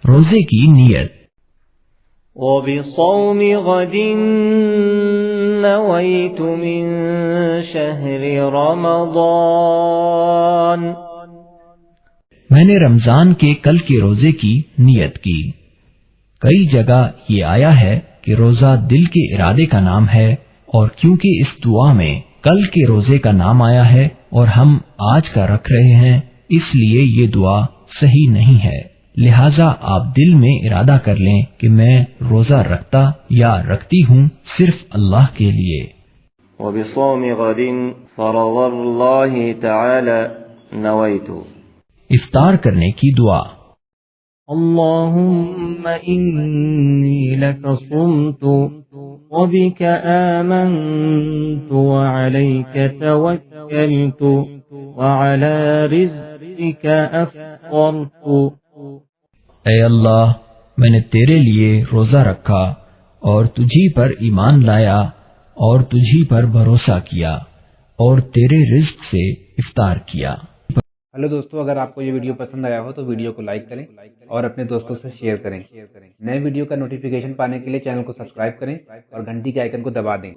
روزے کی نیت۔ وبصوم غد نويت من شهر رمضان، میں نے رمضان کے کل کے روزے کی نیت کی۔ کئی جگہ یہ آیا ہے کہ روزہ دل کے ارادے کا نام ہے، اور کیونکہ اس دعا میں کل کے روزے کا نام آیا ہے اور ہم آج کا رکھ رہے ہیں، اس لیے یہ دعا صحیح نہیں ہے، لہٰذا آپ دل میں ارادہ کر لیں کہ میں روزہ رکھتا یا رکھتی ہوں صرف اللہ کے لیے۔ وبصوم غد فرض اللہ تعالی نویت، افطار کرنے کی دعا۔ اللهم إني لك صمت وبك آمنت وعليك توكلت وعلى رزقك أفطرت۔ اے اللہ، میں نے تیرے لیے روزہ رکھا اور تجھی پر ایمان لایا اور تجھی پر بھروسہ کیا اور تیرے رزق سے افطار کیا۔ ہلو دوستو، اگر آپ کو یہ ویڈیو پسند آیا ہو تو ویڈیو کو لائک کریں اور اپنے دوستوں سے شیئر کریں۔ نئے ویڈیو کا نوٹیفیکیشن پانے کے لیے چینل کو سبسکرائب کریں اور گھنٹی کے آئیکن کو دبا دیں۔